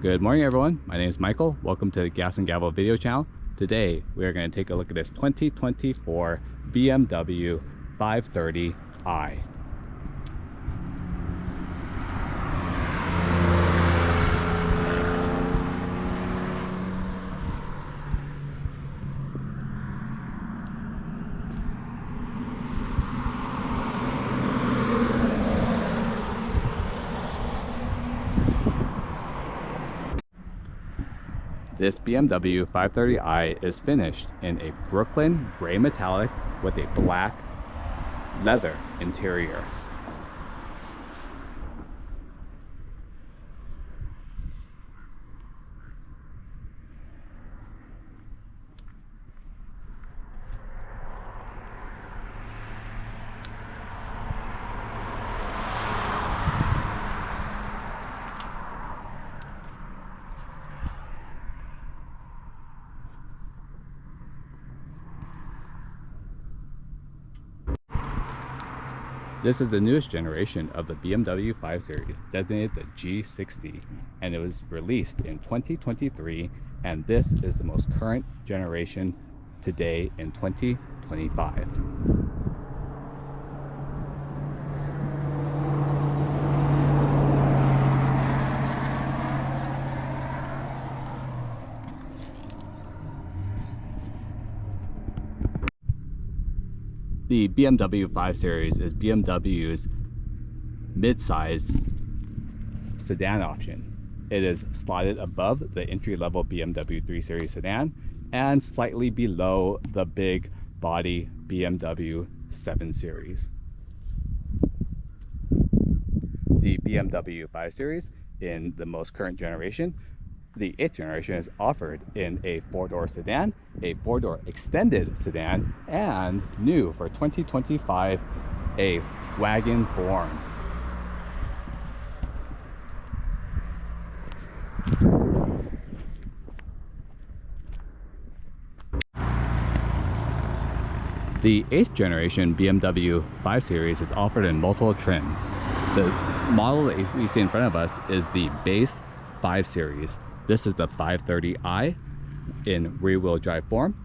Good morning, everyone. My name is Michael. Welcome to the Gas and Gavel video channel. Today, we are going to take a look at this 2024 BMW 530i. This BMW 530i is finished in a Brooklyn gray metallic with a black leather interior. This is the newest generation of the BMW 5 Series, designated the G60, and it was released in 2023, and this is the most current generation today in 2025. The BMW 5 Series is BMW's mid-size sedan option. It is slotted above the entry-level BMW 3 Series sedan and slightly below the big body BMW 7 Series. The BMW 5 Series in the most current generation, the 8th generation, is offered in a 4-door sedan, a 4-door extended sedan, and new for 2025, a wagon form. The 8th generation BMW 5 Series is offered in multiple trims. The model that we see in front of us is the base 5 Series. This is the 530i in rear-wheel drive form.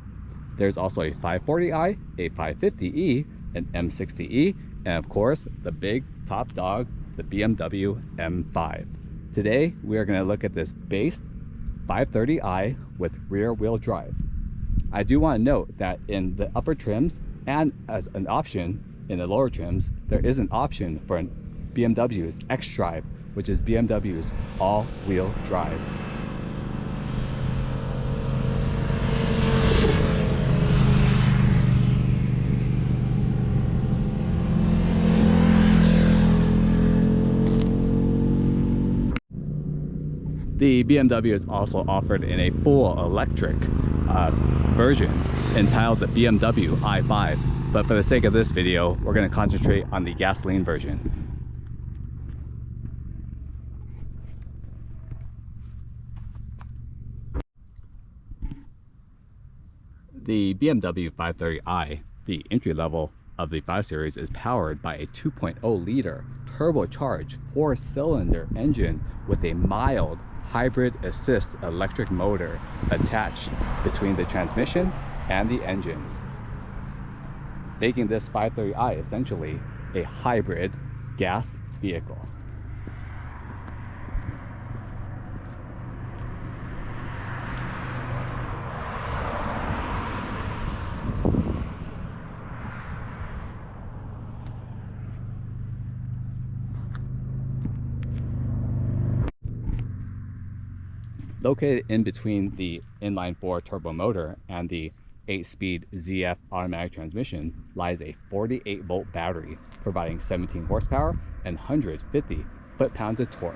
There's also a 540i, a 550e, an M60e, and of course, the big top dog, the BMW M5. Today, we are going to look at this base 530i with rear-wheel drive. I do want to note that in the upper trims and as an option in the lower trims, there is an option for an BMW's xDrive, which is BMW's all-wheel drive. The BMW is also offered in a full electric version entitled the BMW i5, but for the sake of this video, we're going to concentrate on the gasoline version. The BMW 530i, the entry level of the 5 Series, is powered by a 2.0 liter turbocharged 4-cylinder engine with a mild hybrid assist electric motor attached between the transmission and the engine, making this 530i essentially a hybrid gas vehicle. Located in between the inline-4 turbo motor and the 8-speed ZF automatic transmission lies a 48-volt battery providing 17 horsepower and 150 foot-pounds of torque.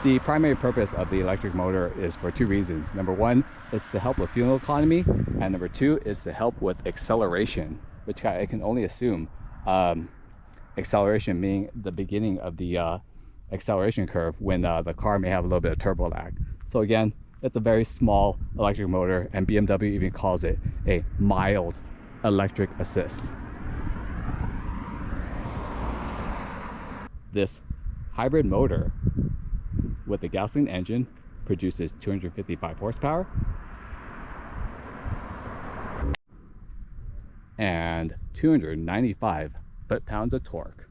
The primary purpose of the electric motor is for two reasons. Number one, it's to help with fuel economy, and number two, it's to help with acceleration, which I can only assume acceleration being the beginning of the acceleration curve when the car may have a little bit of turbo lag. So again, it's a very small electric motor, and BMW even calls it a mild electric assist. This hybrid motor with the gasoline engine produces 255 horsepower and 295 foot-pounds of torque.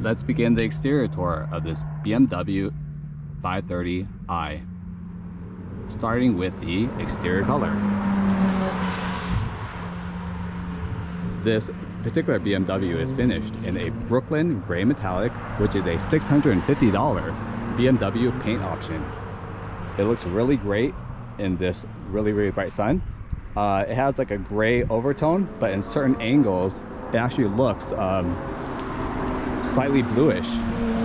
Let's begin the exterior tour of this BMW 530i, starting with the exterior color. This particular BMW is finished in a Brooklyn gray metallic, which is a $650 BMW paint option. It looks really great in this really bright sun. It has like a gray overtone, but in certain angles it actually looks slightly bluish.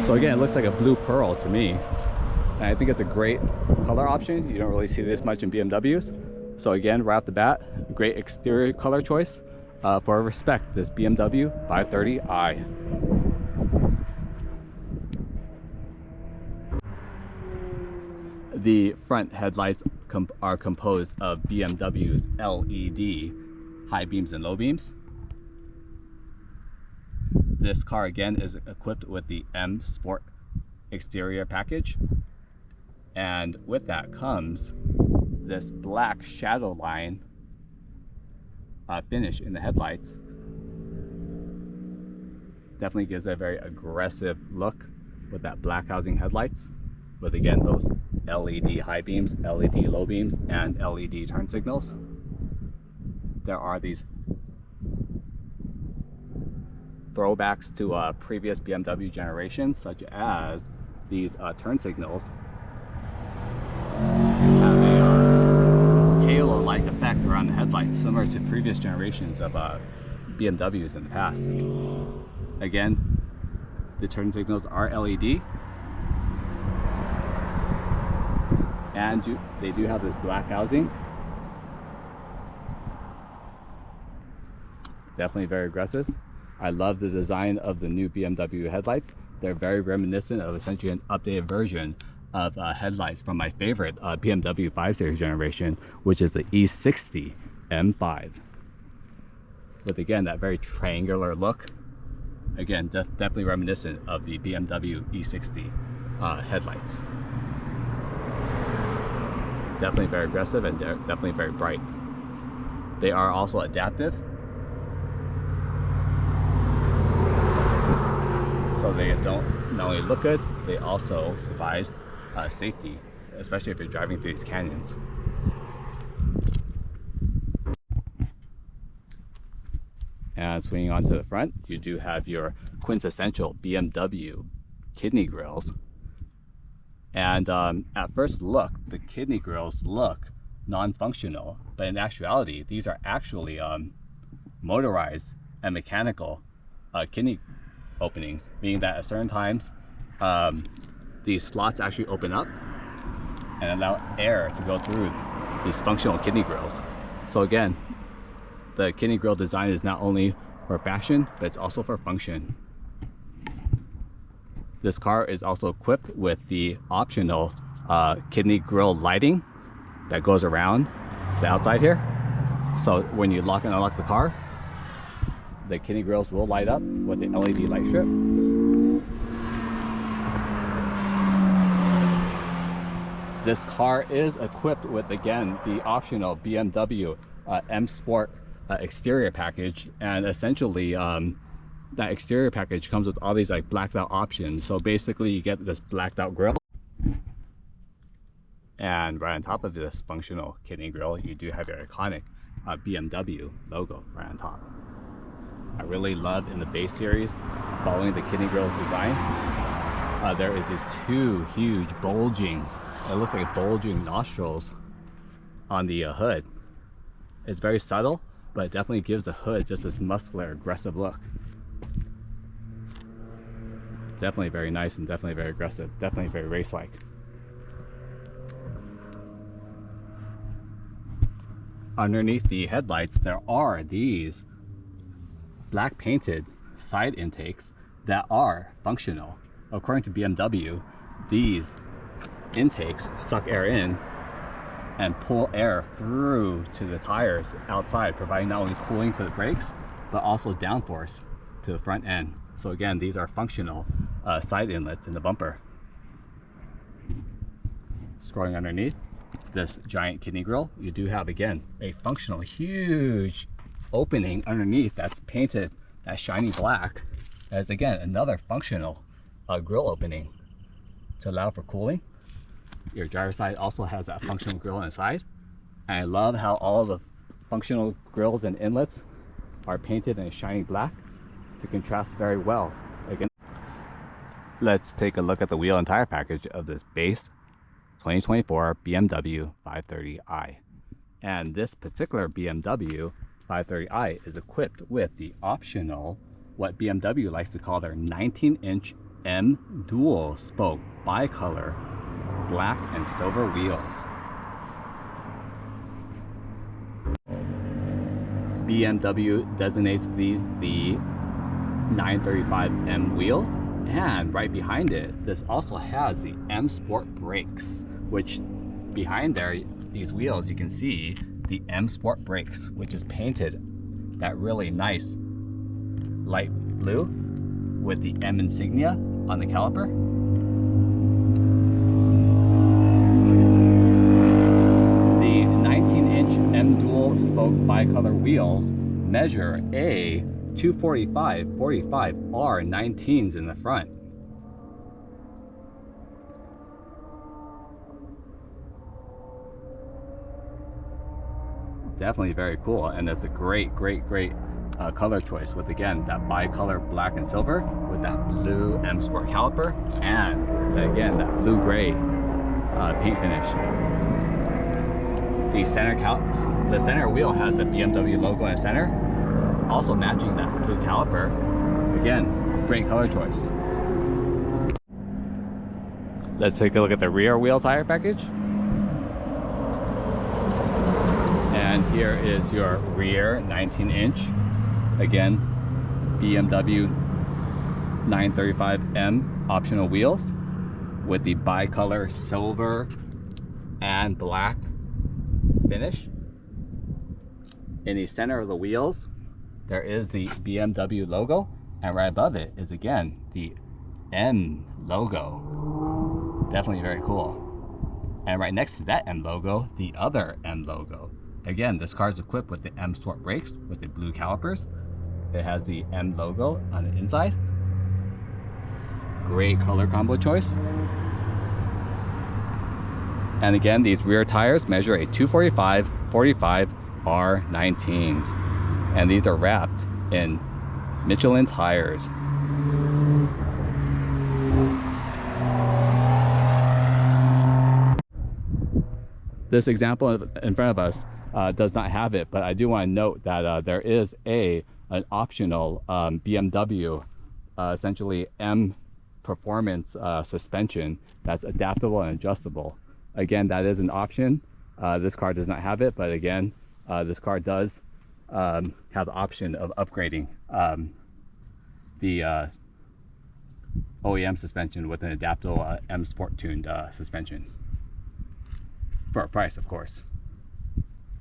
So again, it looks like a blue pearl to me. And I think it's a great color option. You don't really see this much in BMWs. So again, right off the bat, great exterior color choice for respect this BMW 530i. The front headlights are composed of BMW's LED high beams and low beams. This car again is equipped with the M Sport exterior package, and with that comes this black shadowline finish in the headlights. Definitely gives a very aggressive look with that black housing headlights, with again those LED high beams, LED low beams, and LED turn signals. There are these throwbacks to previous BMW generations, such as these turn signals have a halo-like effect around the headlights, similar to previous generations of BMWs in the past. Again, the turn signals are LED, and they do have this black housing. Definitely very aggressive. I love the design of the new BMW headlights. They're very reminiscent of essentially an updated version of headlights from my favorite BMW 5 Series generation, which is the E60 M5. With again, that very triangular look. Again, definitely reminiscent of the BMW E60 headlights. Definitely very aggressive and definitely very bright. They are also adaptive. So they don't not only look good, they also provide safety, especially if you're driving through these canyons. And swinging onto the front, you do have your quintessential BMW kidney grills. And at first look, the kidney grills look non-functional, but in actuality, these are actually motorized and mechanical kidney openings, meaning that at certain times these slots actually open up and allow air to go through these functional kidney grills. So again, the kidney grill design is not only for fashion, but it's also for function. This car is also equipped with the optional kidney grill lighting that goes around the outside here. So when you lock and unlock the car, the kidney grills will light up with the LED light strip. This car is equipped with, again, the optional BMW M Sport exterior package, and essentially that exterior package comes with all these like blacked out options. So basically you get this blacked out grille, and right on top of this functional kidney grill, you do have your iconic BMW logo right on top. I really love in the base series, following the kidney grill's design, there is these two huge bulging, it looks like bulging nostrils on the hood. It's very subtle, but it definitely gives the hood just this muscular, aggressive look. Definitely very nice and definitely very aggressive, definitely very race-like. Underneath the headlights, there are these black painted side intakes that are functional. According to BMW, these intakes suck air in and pull air through to the tires outside, providing not only cooling to the brakes, but also downforce to the front end. So again, these are functional side inlets in the bumper. Scrolling underneath this giant kidney grille, you do have, again, a functional huge opening underneath that's painted that shiny black, as again, another functional grille opening to allow for cooling. Your driver's side also has that functional grille on the side. And I love how all the functional grilles and inlets are painted in a shiny black to contrast very well. Again, let's take a look at the wheel and tire package of this base 2024 BMW 530i. And this particular BMW 530i is equipped with the optional, what BMW likes to call their 19-inch M dual spoke bicolor black and silver wheels. BMW designates these the 935M wheels, and right behind it, this also has the M Sport brakes, which behind there, these wheels, you can see the M Sport brakes, which is painted that really nice light blue with the M insignia on the caliper. The 19-inch M dual spoke bicolor wheels measure a 245/45 R19s in the front. Definitely very cool, and that's a great color choice with, again, that bicolor black and silver with that blue M Sport caliper, and again that blue-gray paint finish. The center wheel has the BMW logo in the center, also matching that blue caliper. Again, great color choice. Let's take a look at the rear wheel tire package. And here is your rear 19-inch, again, BMW 935M optional wheels with the bicolor silver and black finish. In the center of the wheels, there is the BMW logo, and right above it is, again, the M logo. Definitely very cool. And right next to that M logo, the other M logo. Again, this car is equipped with the M Sport brakes with the blue calipers. It has the M logo on the inside. Great color combo choice. And again, these rear tires measure a 245/45 R19s. And these are wrapped in Michelin tires. This example in front of us does not have it, but I do want to note that there is an optional BMW essentially M performance suspension that's adaptable and adjustable. Again, that is an option. This car does not have it, but again, this car does have the option of upgrading the OEM suspension with an adaptable M Sport tuned suspension for a price, of course.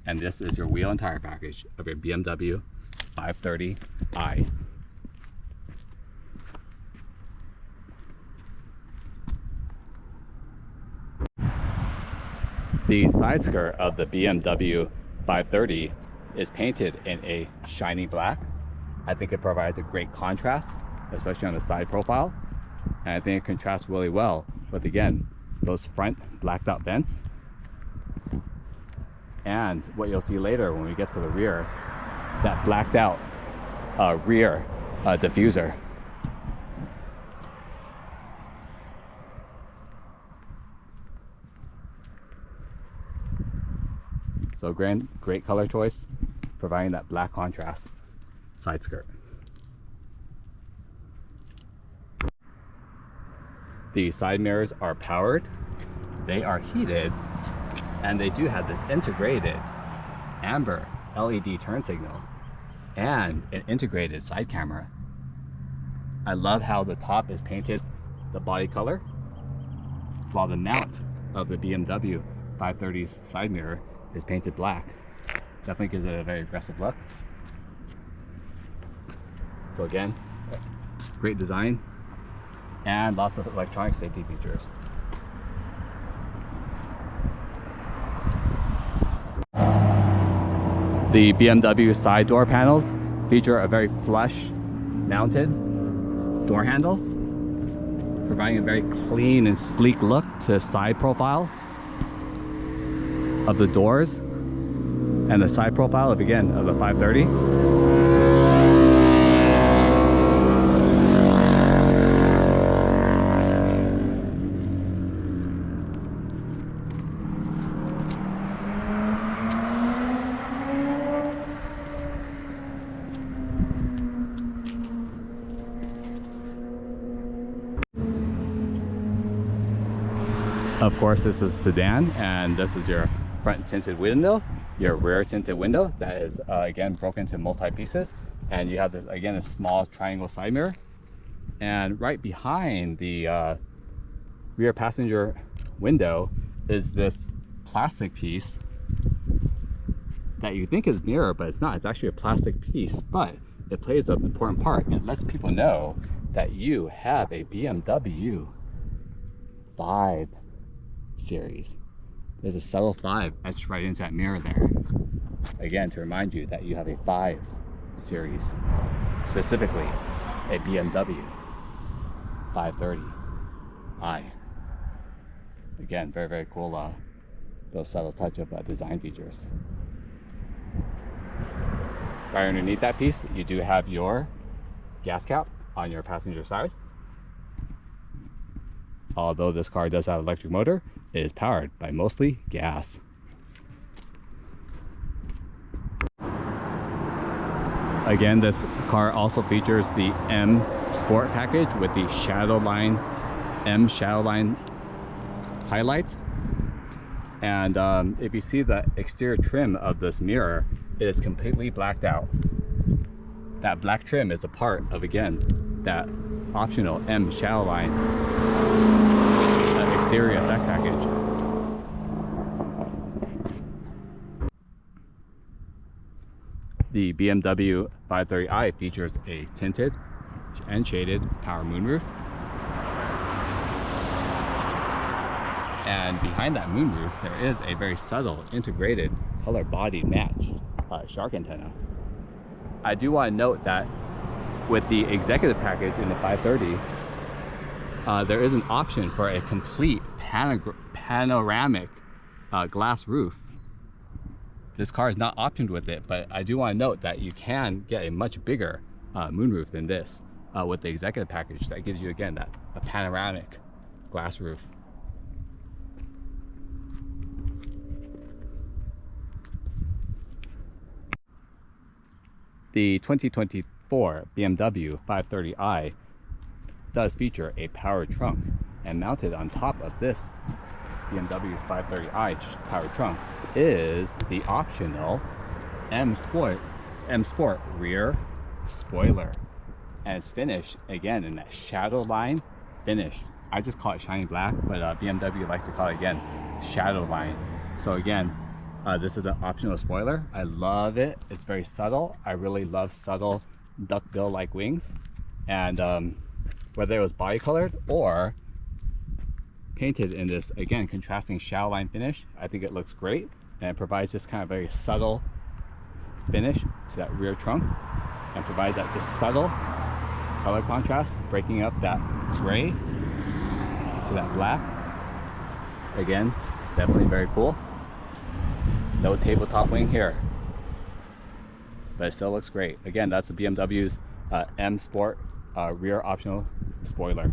And this is your wheel and tire package of your BMW 530i. The side skirt of the BMW 530 is painted in a shiny black. I think it provides a great contrast, especially on the side profile. And I think it contrasts really well with, again, those front blacked out vents. And what you'll see later when we get to the rear, that blacked out rear diffuser. So great color choice, providing that black contrast side skirt. The side mirrors are powered, they are heated, and they do have this integrated amber LED turn signal and an integrated side camera. I love how the top is painted the body color, while the mount of the BMW 530's side mirror is painted black. Definitely gives it a very aggressive look. So again, great design and lots of electronic safety features. The BMW side door panels feature a very flush mounted door handles, providing a very clean and sleek look to the side profile of the doors and the side profile of, again, of the 530. Of course, this is a sedan, and this is your front tinted window, your rear tinted window that is again broken into multi pieces, and you have this, again, a small triangle side mirror. And right behind the rear passenger window is this plastic piece that you think is mirror, but it's not. It's actually a plastic piece, but it plays an important part. It lets people know that you have a BMW 5 series. There's a subtle 5 etched right into that mirror there. Again, to remind you that you have a 5 series, specifically a BMW 530i. Again, very, very cool, those subtle touch of design features. Right underneath that piece, you do have your gas cap on your passenger side. Although this car does have an electric motor, it is powered by mostly gas. Again, this car also features the M Sport package with the shadowline, M shadowline highlights. And if you see the exterior trim of this mirror, it is completely blacked out. That black trim is a part of, again, that optional M shadowline exterior effect package. The BMW 530i features a tinted and shaded power moonroof. And behind that moonroof, there is a very subtle integrated color body matched shark antenna. I do want to note that with the executive package in the 530, there is an option for a complete panoramic glass roof. This car is not optioned with it, but I do want to note that you can get a much bigger moonroof than this with the executive package that gives you, again, that a panoramic glass roof. The 2024 BMW 530i does feature a powered trunk, and mounted on top of this BMW's 530i powered trunk is the optional M Sport rear spoiler, and it's finished again in that shadowline finish. I just call it shiny black, but BMW likes to call it, again, shadowline. So again, this is an optional spoiler. I love it. It's very subtle. I really love subtle duckbill like wings, and whether it was body colored or painted in this, again, contrasting shadowline finish, I think it looks great, and it provides this kind of very subtle finish to that rear trunk, and provides that just subtle color contrast, breaking up that gray to that black. Again, definitely very cool. No tabletop wing here, but it still looks great. Again, that's the BMW's M Sport rear optional spoiler.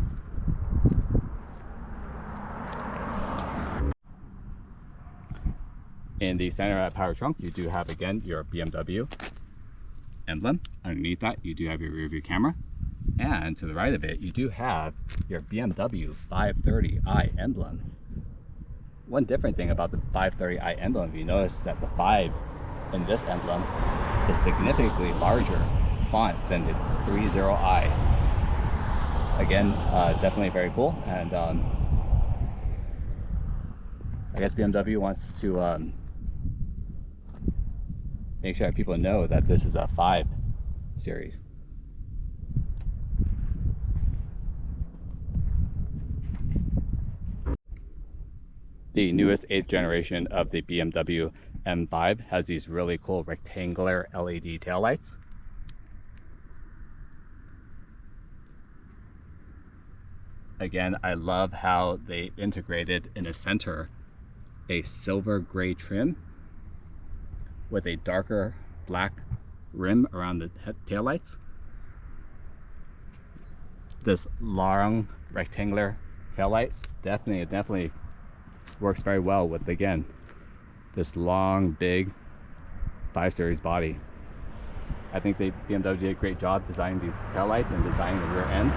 In the center power trunk, you do have, again, your BMW emblem. Underneath that, you do have your rear view camera. And to the right of it, you do have your BMW 530i emblem. One different thing about the 530i emblem, if you notice that the 5 in this emblem is significantly larger font than the 30i. Again, definitely very cool. And I guess BMW wants to make sure that people know that this is a 5 series. The newest 8th generation of the BMW M5 has these really cool rectangular LED taillights. Again, I love how they integrated in the center a silver gray trim with a darker black rim around the taillights. This long rectangular taillight definitely works very well with, again, this long, big 5 Series body. I think BMW did a great job designing these taillights and designing the rear end.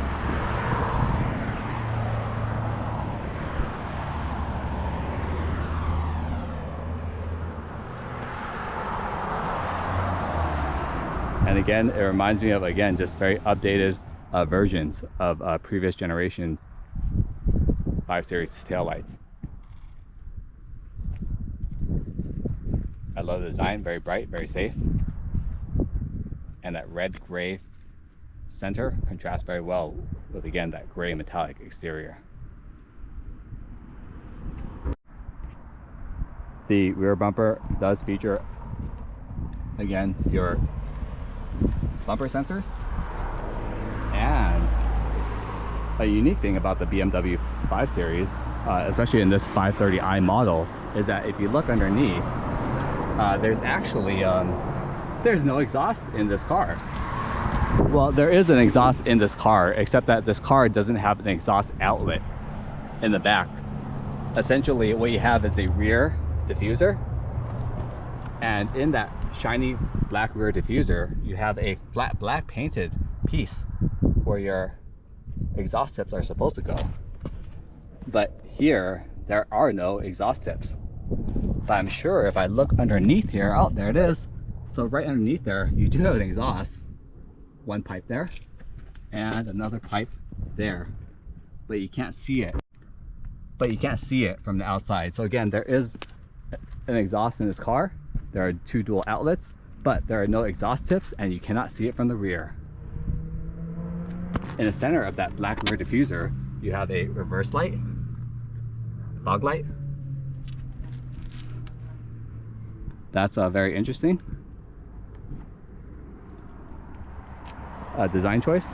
And again, it reminds me of, again, just very updated versions of previous generation 5 Series taillights. I love the design, very bright, very safe. And that red-gray center contrasts very well with, again, that gray metallic exterior. The rear bumper does feature, again, your bumper sensors. And a unique thing about the BMW 5 Series, especially in this 530i model, is that if you look underneath, there's actually there's no exhaust in this car. Well, there is an exhaust in this car, except that this car doesn't have an exhaust outlet in the back. Essentially, what you have is a rear diffuser, and in that shiny black rear diffuser, you have a flat black painted piece where your exhaust tips are supposed to go. But here, there are no exhaust tips. But I'm sure if I look underneath here, oh, there it is. So right underneath there, you do have an exhaust. One pipe there, and another pipe there. But you can't see it. But you can't see it from the outside. So again, there is an exhaust in this car. There are 2 dual outlets, but there are no exhaust tips, and you cannot see it from the rear. In the center of that black rear diffuser, you have a reverse light, fog light. That's very interesting. Design choice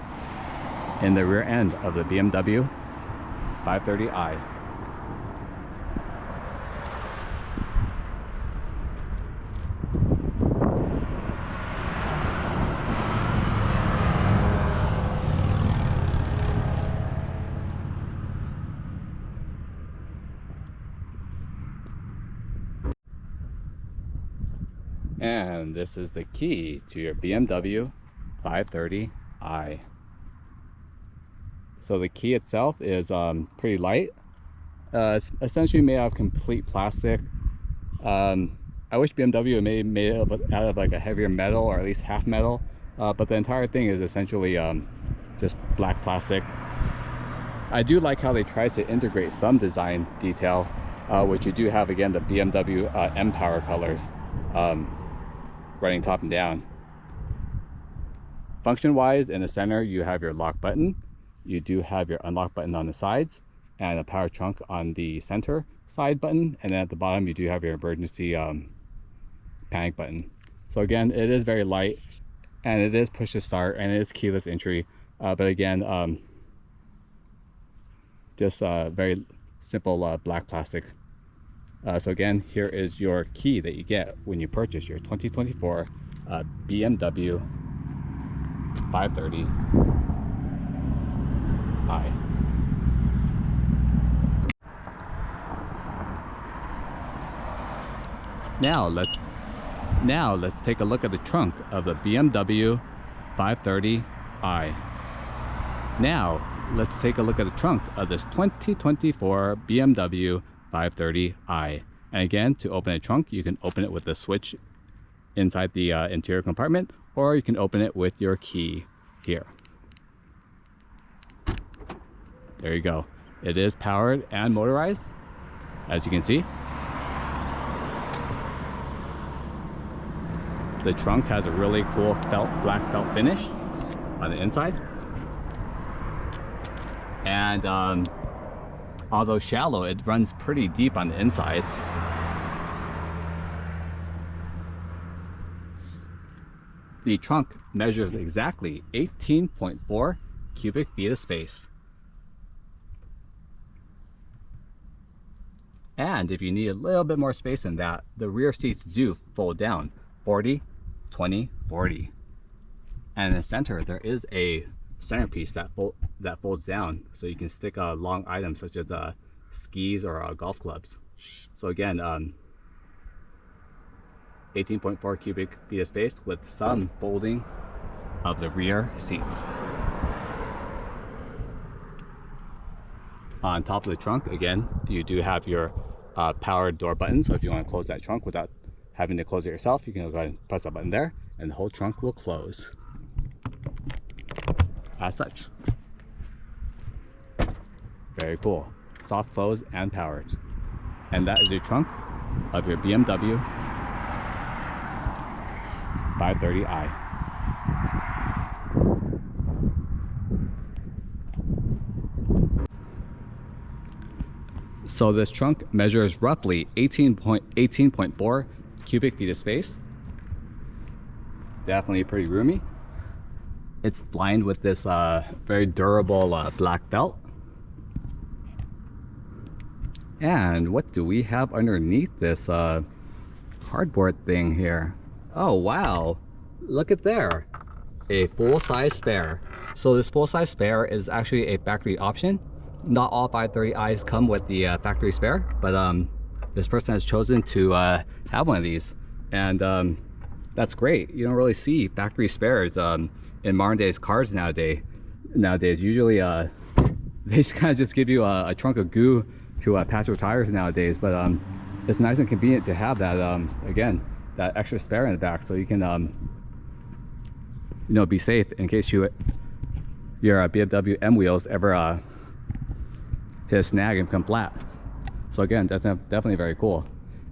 in the rear end of the BMW 530i. And this is the key to your BMW 530i. So the key itself is pretty light. It's essentially made out of complete plastic. I wish BMW made it out of like a heavier metal, or at least half metal. But the entire thing is essentially just black plastic. I do like how they tried to integrate some design detail, which you do have, again, the BMW mpower colors running top and down. Function wise, in the center you have your lock button, you do have your unlock button on the sides, and a power trunk on the center side button, and then at the bottom you do have your emergency panic button. So again, it is very light, and it is push to start, and it is keyless entry, but again, just very simple black plastic. So again, here is your key that you get when you purchase your 2024 BMW 530i. Now let's take a look at the trunk of the BMW 530i. Now let's take a look at the trunk of this 2024 BMW 530i. And again, to open a trunk, you can open it with the switch inside the interior compartment, or you can open it with your key here. There you go. It is powered and motorized, as you can see. The trunk has a really cool black felt finish on the inside. And although shallow, it runs pretty deep on the inside. The trunk measures exactly 18.4 cubic feet of space. And if you need a little bit more space than that, the rear seats do fold down 40, 20, 40. And in the center, there is a centerpiece that folds down, so you can stick long items such as skis or golf clubs. So again, 18.4 cubic feet of space with some folding of the rear seats. On top of the trunk, again, you do have your powered door button. So if you want to close that trunk without having to close it yourself, you can go ahead and press that button there, and the whole trunk will close as such. Very cool. Soft close and powered. And that is your trunk of your BMW 530i. So this trunk measures roughly 18.4 cubic feet of space. Definitely pretty roomy. It's lined with this very durable black felt. And what do we have underneath this cardboard thing here? Oh wow, look at there, a full-size spare. So this full-size spare is actually a factory option. Not all 530i's come with the factory spare, but this person has chosen to have one of these, and that's great. You don't really see factory spares in modern days cars nowadays. Usually they just kind of just give you a trunk of goo to patch your tires nowadays, but it's nice and convenient to have that again, that extra spare in the back, so you can you know, be safe in case your BMW M wheels ever hit a snag and become flat. So again, that's definitely very cool.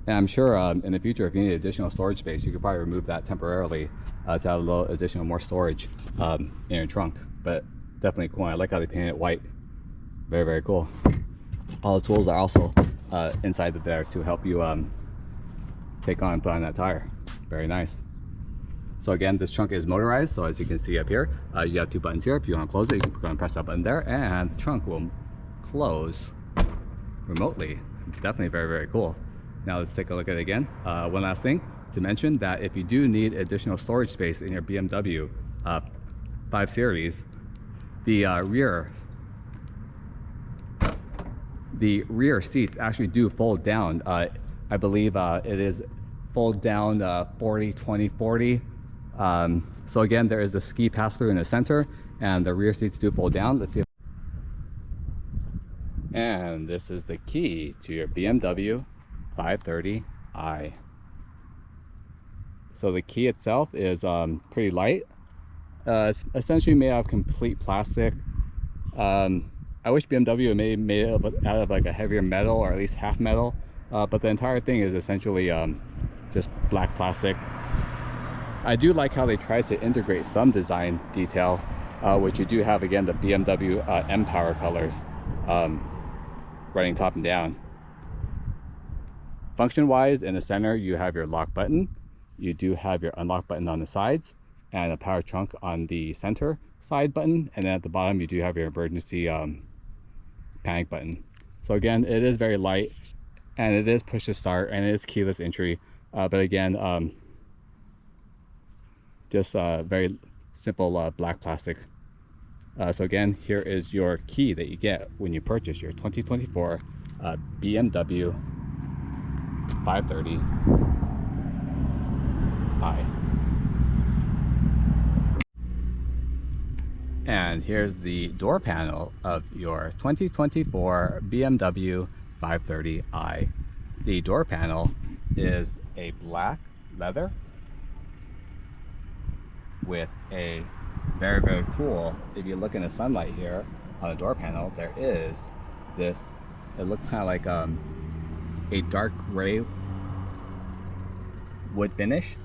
And I'm sure in the future, if you need additional storage space, you could probably remove that temporarily to have a little additional more storage in your trunk. But definitely cool. I like how they painted it white. Very, very cool. All the tools are also inside of there to help you take on and put on that tire. Very nice. So again, this trunk is motorized. So as you can see up here, you have two buttons here. If you want to close it, you can go and press that button there, and the trunk will close remotely. Definitely very, very cool. Now let's take a look at it again. One last thing to mention, that if you do need additional storage space in your BMW 5 Series, the rear seats actually do fold down. I believe it is fold down 40, 20, 40. So again, there is the ski pass-through in the center, and the rear seats do fold down. Let's see if... And this is the key to your BMW 530i. So the key itself is pretty light. It's essentially made out of complete plastic. I wish BMW made it out of like a heavier metal, or at least half metal, but the entire thing is essentially just black plastic. I do like how they tried to integrate some design detail, which you do have, again, the BMW mpower colors running top and down. Function wise, in the center you have your lock button, you do have your unlock button on the sides, and a power trunk on the center side button, and then at the bottom you do have your emergency panic button. So again, it is very light, and it is push to start, and it is keyless entry, but again, just very simple black plastic. So again, here is your key that you get when you purchase your 2024 BMW 530i. And here's the door panel of your 2024 BMW 530i. The door panel is a black leather with a very, very cool, if you look in the sunlight here on the door panel, there is this, it looks kind of like a dark gray wood finish.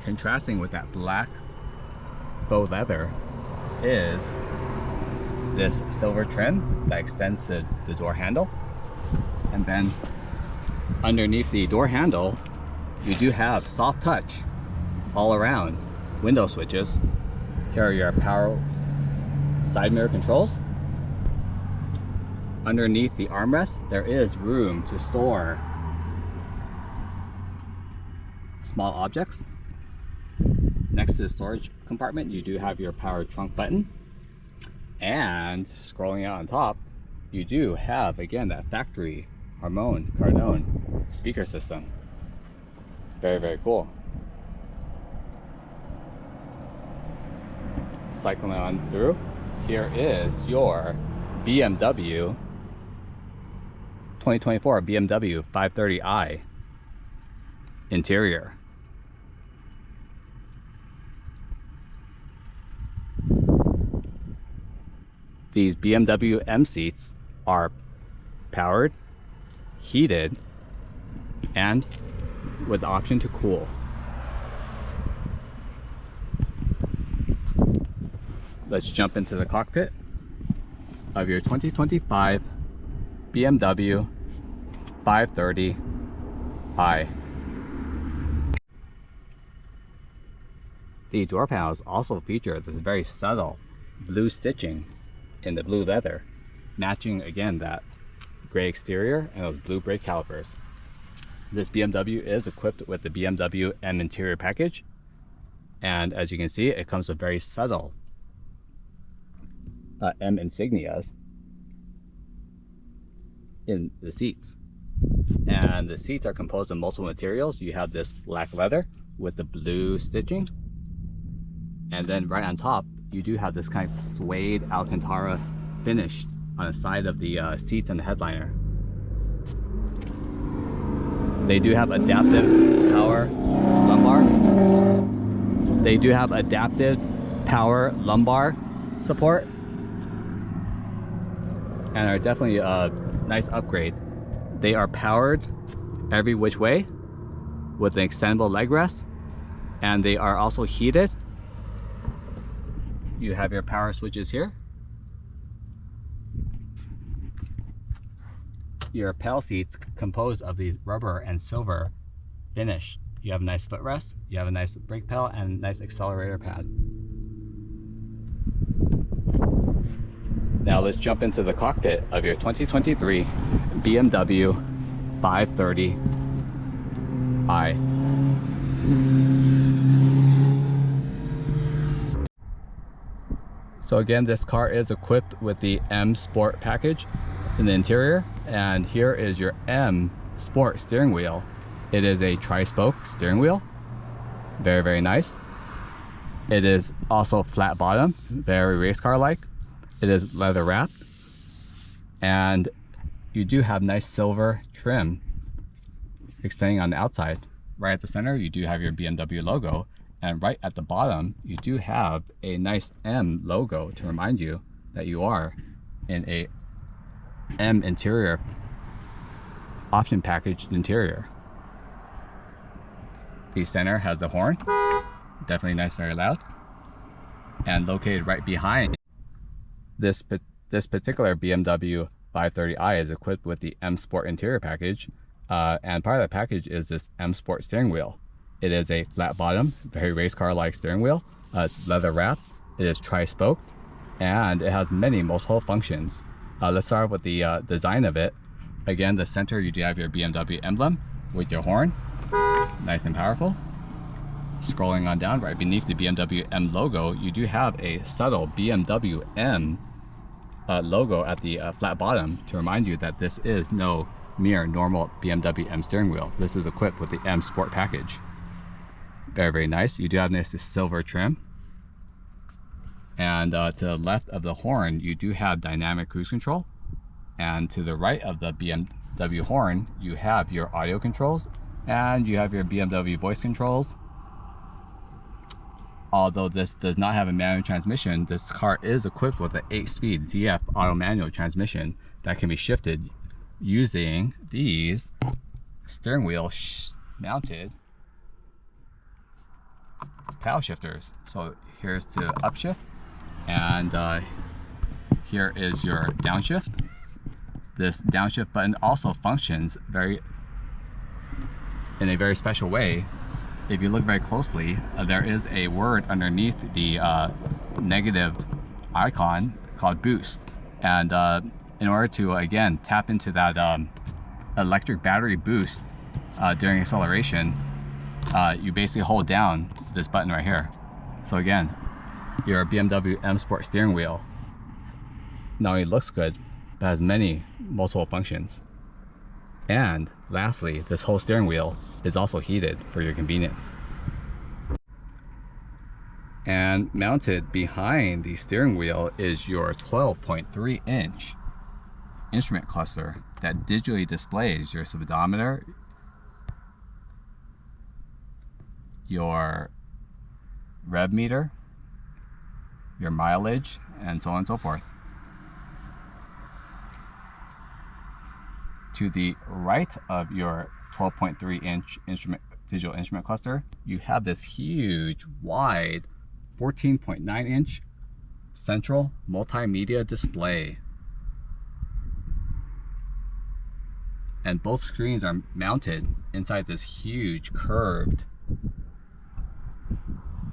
contrasting with that black faux leather is this silver trim that extends to the door handle. And then underneath the door handle, you do have soft touch all around window switches. Here are your power side mirror controls. Underneath the armrest, there is room to store small objects. Next to the storage compartment, you do have your power trunk button. And scrolling out on top, you do have, again, that factory Harman Kardon speaker system. Very, very cool. Cycling on through, here is your BMW 2024 BMW 530i interior. These bmwm seats are powered, heated, and with the option to cool. Let's jump into the cockpit of your 2025 BMW 530i. The door panels also feature this very subtle blue stitching in the blue leather, matching again that gray exterior and those blue brake calipers. This BMW is equipped with the bmwm interior package, and as you can see, it comes with very subtle M insignias in the seats. And the seats are composed of multiple materials. You have this black leather with the blue stitching, and then right on top you do have this kind of suede Alcantara finish on the side of the seats and the headliner. They do have adaptive power lumbar. They do have adaptive power lumbar support, and are definitely a nice upgrade. They are powered every which way with an extendable leg rest, and they are also heated. You have your power switches here. Your pedal seats composed of these rubber and silver finish. You have a nice footrest, you have a nice brake pedal, and a nice accelerator pad. Now let's jump into the cockpit of your 2023 BMW 530i. So again, this car is equipped with the M Sport package in the interior, and here is your M Sport steering wheel. It is a tri-spoke steering wheel, very, very nice. It is also flat bottom, very race car like. It is leather wrapped, and you do have nice silver trim extending on the outside. Right at the center, you do have your BMW logo, and right at the bottom, you do have a nice M logo to remind you that you are in a M interior option packaged interior. The center has the horn, definitely nice, very loud, and located right behind this particular BMW 530i is equipped with the M Sport interior package, and part of that package is this M Sport steering wheel. It is a flat bottom, very race car like steering wheel. It's leather wrapped, it is tri-spoke, and it has many multiple functions. Let's start with the design of it. Again, the center, you do have your BMW emblem with your horn, nice and powerful. Scrolling on down, right beneath the BMW M logo, you do have a subtle BMW M logo at the flat bottom to remind you that this is no mere normal BMW M steering wheel. This is equipped with the M Sport package. Very, very nice. You do have nice silver trim. And to the left of the horn, you do have dynamic cruise control. And to the right of the BMW horn, you have your audio controls, and you have your BMW voice controls. Although this does not have a manual transmission, this car is equipped with an 8-speed ZF auto manual transmission that can be shifted using these steering wheel mounted paddle shifters. So here's to upshift, and here is your downshift. This downshift button also functions in a very special way. If you look very closely, there is a word underneath the negative icon called boost. And in order to, again, tap into that electric battery boost during acceleration, you basically hold down this button right here. So again, your BMW M Sport steering wheel not only looks good, but has multiple functions. And lastly, this whole steering wheel is also heated for your convenience. And mounted behind the steering wheel is your 12.3-inch instrument cluster that digitally displays your speedometer, your rev meter, your mileage, and so on and so forth. To the right of your 12.3-inch digital instrument cluster, you have this huge, wide 14.9-inch central multimedia display. And both screens are mounted inside this huge curved,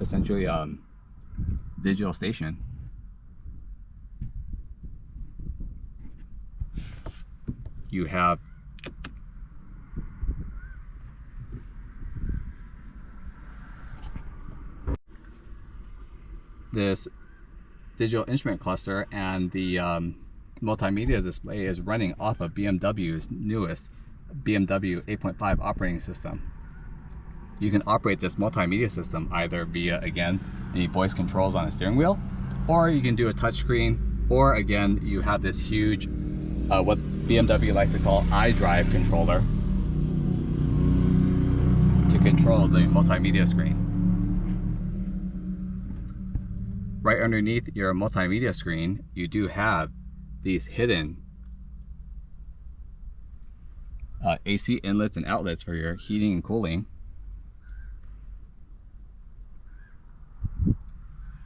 essentially digital station. You have this digital instrument cluster, and the multimedia display is running off of BMW's newest BMW 8.5 operating system. You can operate this multimedia system either via, again, the voice controls on the steering wheel, or you can do a touchscreen, or again, you have this huge, what BMW likes to call iDrive controller to control the multimedia screen. Right underneath your multimedia screen, you do have these hidden AC inlets and outlets for your heating and cooling.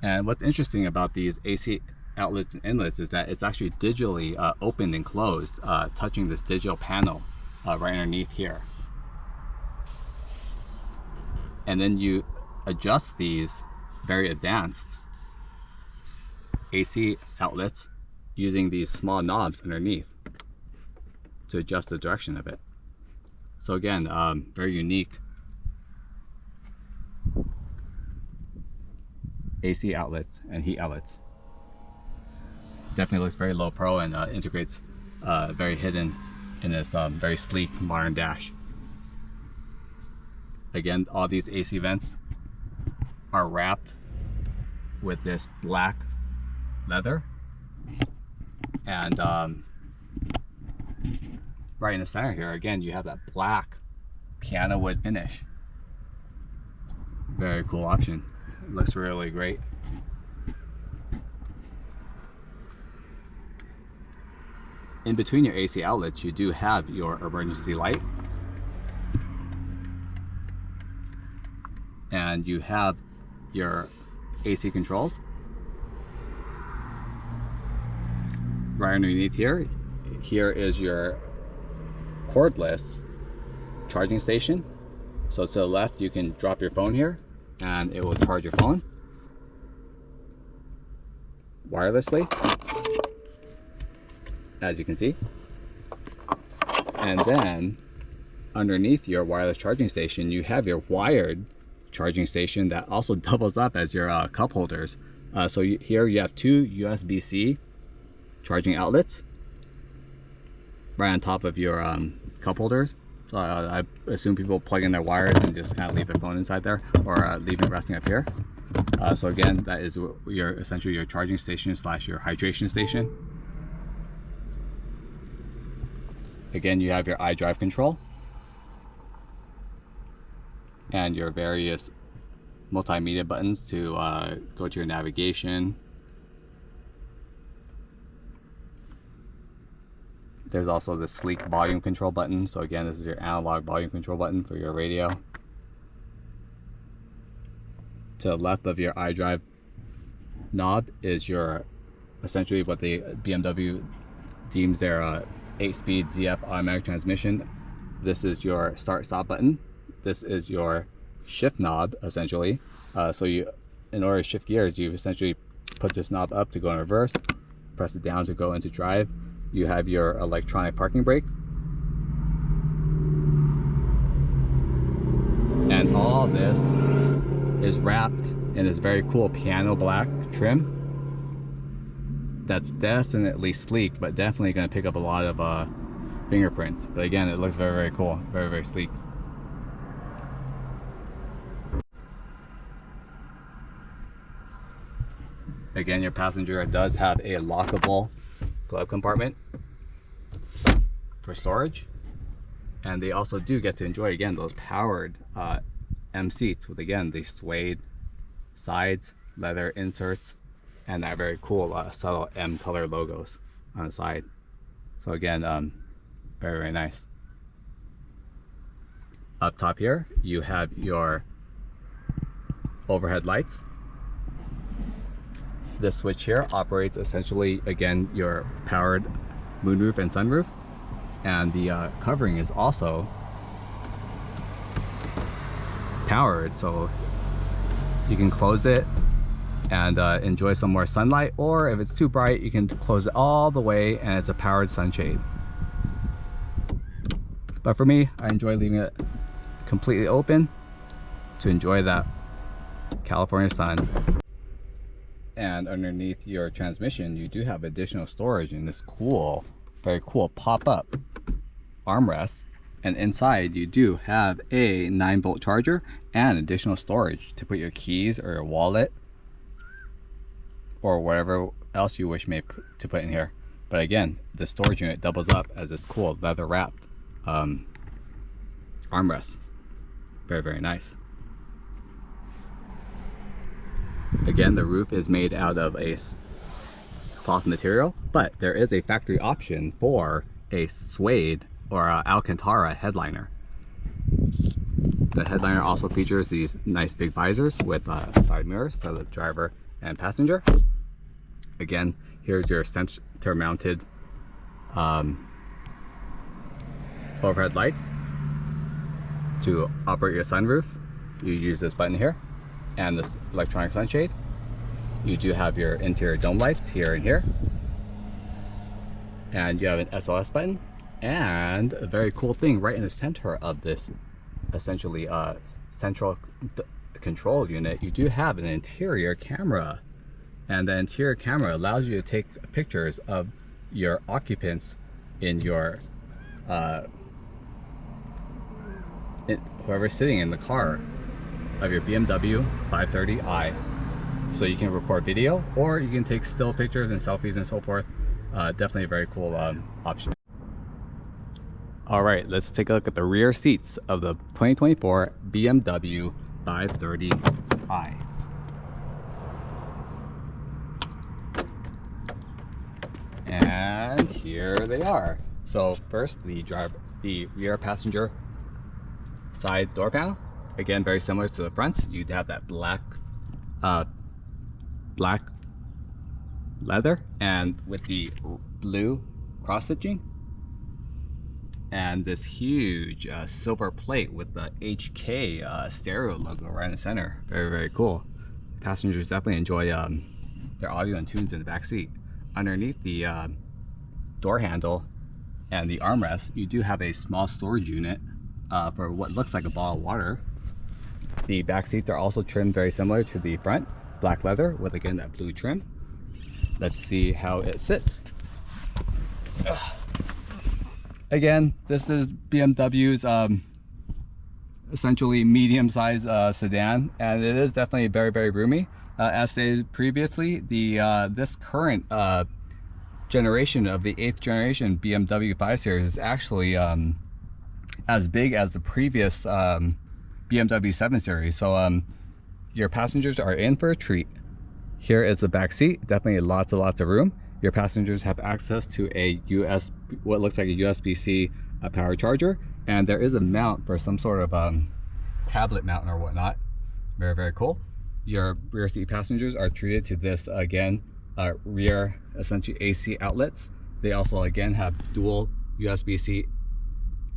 And what's interesting about these AC outlets and inlets is that it's actually digitally opened and closed, touching this digital panel right underneath here. And then you adjust these very advanced AC outlets using these small knobs underneath to adjust the direction of it. So again, very unique AC outlets and heat outlets. Definitely looks very low pro and integrates very hidden in this very sleek modern dash. Again, all these AC vents are wrapped with this black leather, and right in the center here, again, you have that black piano wood finish. Very cool option. It looks really great. In between your AC outlets, you do have your emergency lights, and you have your AC controls. Right underneath here is your cordless charging station. So to the left, you can drop your phone here and it will charge your phone wirelessly, as you can see. And then underneath your wireless charging station, you have your wired charging station that also doubles up as your cup holders. Here you have two USB-C charging outlets right on top of your cup holders. So I assume people plug in their wires and just kind of leave their phone inside there, or leave it resting up here. So again, that is essentially your charging station slash your hydration station. Again, you have your iDrive control and your various multimedia buttons to go to your navigation. There's also the sleek volume control button. So again, this is your analog volume control button for your radio. To the left of your iDrive knob is your essentially what the BMW deems their 8-speed ZF automatic transmission. This is your start stop button. This is your shift knob essentially. So you, in order to shift gears, you essentially put this knob up to go in reverse, press it down to go into drive. You have your electronic parking brake, and all this is wrapped in this very cool piano black trim that's definitely sleek, but definitely going to pick up a lot of fingerprints. But again, it looks very cool, very sleek. Again, your passenger does have a lockable glove compartment for storage, and they also do get to enjoy again those powered M seats with again the suede sides, leather inserts, and that very cool subtle M color logos on the side. So again, very nice. Up top here you have your overhead lights. This switch here operates essentially again your powered moonroof and sunroof, and the covering is also powered, so you can close it and enjoy some more sunlight, or if it's too bright you can close it all the way and it's a powered sunshade. But for me, I enjoy leaving it completely open to enjoy that California sun. And underneath your transmission you do have additional storage in this cool, very cool pop-up armrest, and inside you do have a 9-volt charger and additional storage to put your keys or your wallet or whatever else you wish to put in here. But again, the storage unit doubles up as this cool leather wrapped armrest. Very nice. Again, the roof is made out of a cloth material, but there is a factory option for a suede or Alcantara headliner. The headliner also features these nice big visors with side mirrors for the driver and passenger. Again, here's your center mounted overhead lights. To operate your sunroof, you use this button here and this electronic sunshade. You do have your interior dome lights here and here, and you have an SOS button, and a very cool thing right in the center of this essentially central control unit, you do have an interior camera, and the interior camera allows you to take pictures of your occupants in your whoever's sitting in the car of your BMW 530i. So you can record video, or you can take still pictures and selfies and so forth. Definitely a very cool option. All right, let's take a look at the rear seats of the 2024 BMW 530i. And here they are. So first, the rear passenger side door panel. Again, very similar to the front. You'd have that black leather and with the blue cross stitching, and this huge silver plate with the HK stereo logo right in the center. Very cool. Passengers definitely enjoy their audio and tunes in the back seat. Underneath the door handle and the armrest, you do have a small storage unit for what looks like a bottle of water. The back seats are also trimmed very similar to the front, black leather with again that blue trim. Let's see how it sits. Again, this is BMW's essentially medium-sized sedan, and it is definitely very roomy. As stated previously, this current generation of the 8th generation BMW 5 Series is actually as big as the previous BMW 7 Series. So your passengers are in for a treat. Here is the back seat. Definitely lots of room. Your passengers have access to a what looks like a USB-C power charger, and there is a mount for some sort of tablet mount or whatnot. Very cool. your rear seat passengers are treated to this, again, rear essentially AC outlets. They also, again, have dual USB-C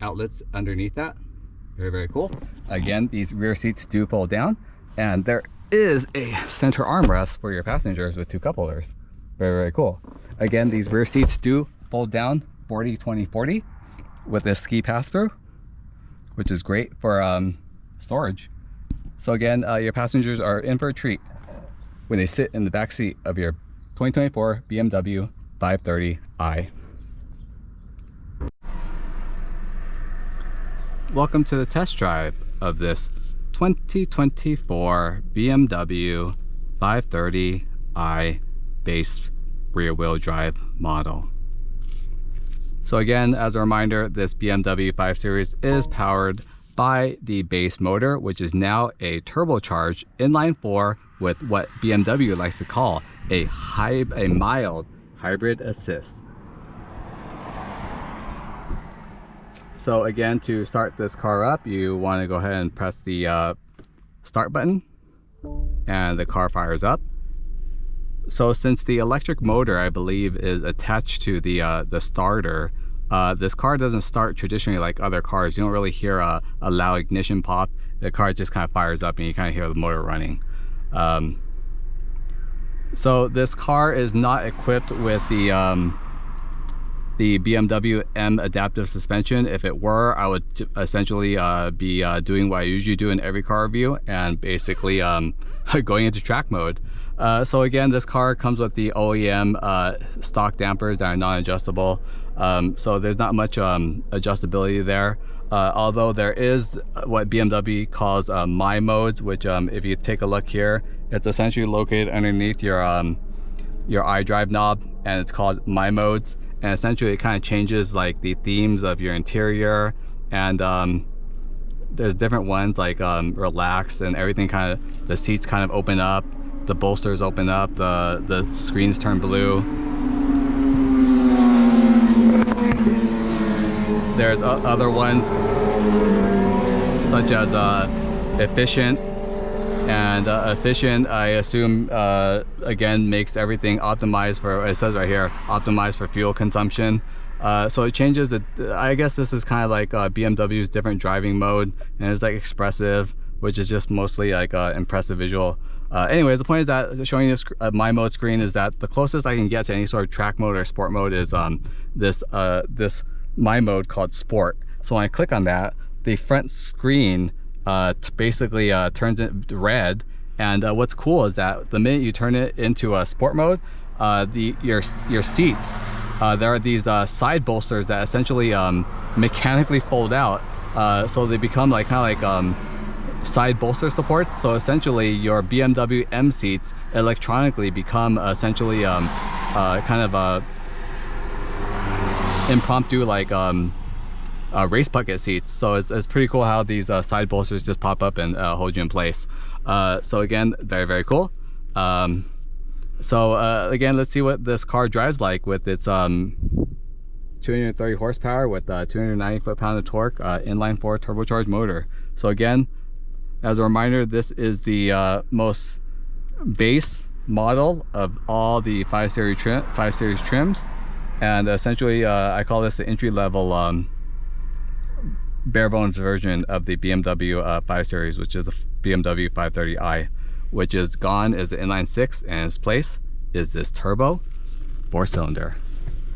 outlets underneath that. Very, very cool. Again, these rear seats do fold down, and there is a center armrest for your passengers with 2 cup holders. Very, very cool. Again, these rear seats do fold down 40-20-40 with this ski pass-through, which is great for storage. So again, your passengers are in for a treat when they sit in the back seat of your 2024 BMW 530i. Welcome to the test drive of this 2024 BMW 530i base rear wheel drive model. So again, as a reminder, this BMW 5 Series is powered by the base motor, which is now a turbocharged inline-4 with what BMW likes to call a mild hybrid assist. So again, to start this car up, you want to go ahead and press the start button, and the car fires up. So since the electric motor, I believe, is attached to the starter, this car doesn't start traditionally like other cars. You don't really hear a loud ignition pop. The car just kind of fires up and you kind of hear the motor running. So this car is not equipped with the BMW M adaptive suspension. If it were, I would essentially be doing what I usually do in every car review, and basically going into track mode. So again, this car comes with the OEM stock dampers that are non-adjustable. So there's not much adjustability there. Although there is what BMW calls My Modes, which if you take a look here, it's essentially located underneath your iDrive knob, and it's called My Modes. And essentially it kind of changes like the themes of your interior, and there's different ones like relax, and everything kind of, the seats kind of open up, the bolsters open up, the screens turn blue. There's other ones such as efficient, and efficient, I assume, again, makes everything optimized for, it says right here, optimized for fuel consumption. So it changes the, I guess this is kind of like BMW's different driving mode, and it's like expressive, which is just mostly like impressive visual. Anyways, the point is that showing this My Mode screen is that the closest I can get to any sort of track mode or sport mode is this My Mode called Sport. So when I click on that, the front screen basically turns it red, and what's cool is that the minute you turn it into a sport mode, your seats, there are these side bolsters that essentially mechanically fold out, so they become like kind of like side bolster supports. So essentially your BMW M seats electronically become essentially kind of a impromptu like race bucket seats. So it's pretty cool how these side bolsters just pop up and hold you in place. So again, very, very cool. So again, let's see what this car drives like with its 230 horsepower with 290 foot-pound of torque, inline-4 turbocharged motor. So again, as a reminder, this is the most base model of all the 5 Series trims, and essentially I call this the entry-level bare bones version of the BMW 5 Series, which is the BMW 530i, which is gone is the inline-6, and in its place is this turbo 4-cylinder.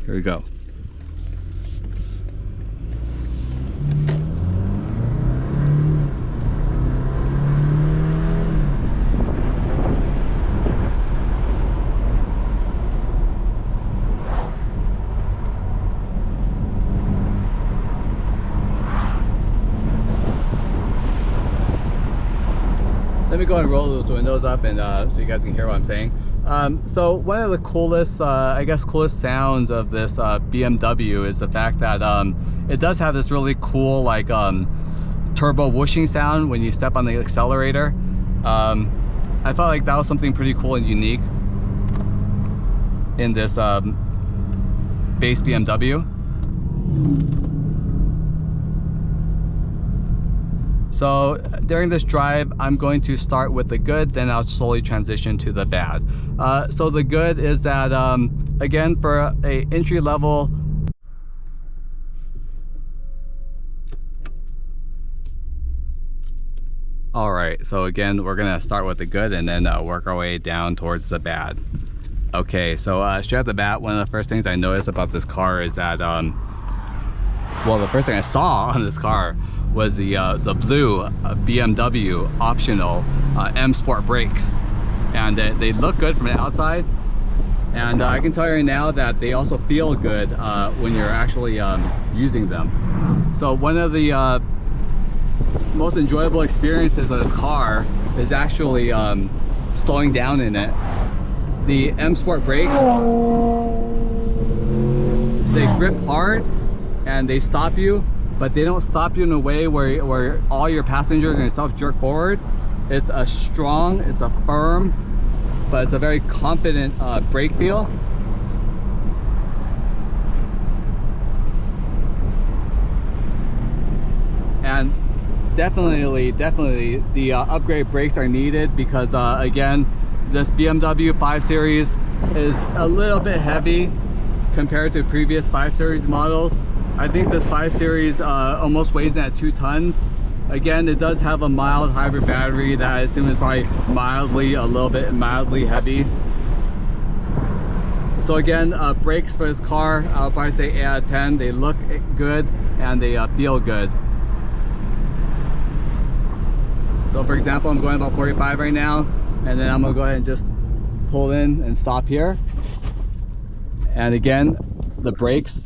Here we go. Let me go ahead and roll those windows up, and so you guys can hear what I'm saying. So one of the coolest, I guess, coolest sounds of this BMW is the fact that it does have this really cool like turbo whooshing sound when you step on the accelerator. I felt like that was something pretty cool and unique in this base BMW. So during this drive, I'm going to start with the good, then I'll slowly transition to the bad. So the good is that, again, for a entry level, all right, so again, we're gonna start with the good and then work our way down towards the bad. Okay, so straight off the bat, one of the first things I noticed about this car is that, well, the first thing I saw on this car was the blue BMW optional M Sport brakes, and they look good from the outside, and I can tell you right now that they also feel good when you're actually using them. So one of the most enjoyable experiences of this car is actually slowing down in it. The M Sport brakes, they grip hard and they stop you, but they don't stop you in a way where all your passengers and yourself jerk forward. It's a strong, it's a firm, but it's a very confident brake feel. And definitely the upgrade brakes are needed because again, this BMW 5 Series is a little bit heavy compared to previous 5 Series models. I think this 5 Series almost weighs in at 2 tons. Again, it does have a mild hybrid battery that I assume is probably a little bit mildly heavy. So again, brakes for this car, I'll probably say 8 out of 10. They look good and they feel good. So for example, I'm going about 45 right now, and then I'm gonna go ahead and just pull in and stop here. And again, the brakes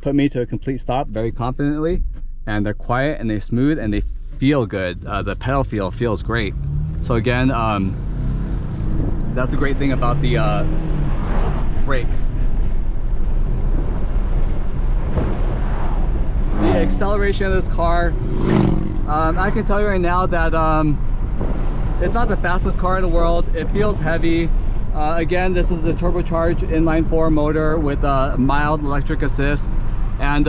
put me to a complete stop very confidently, and they're quiet and they're smooth and they feel good. The pedal feel feels great. So again, that's a great thing about the brakes. The acceleration of this car, I can tell you right now that it's not the fastest car in the world. It feels heavy. Again, this is the turbocharged inline-4 motor with a mild electric assist, and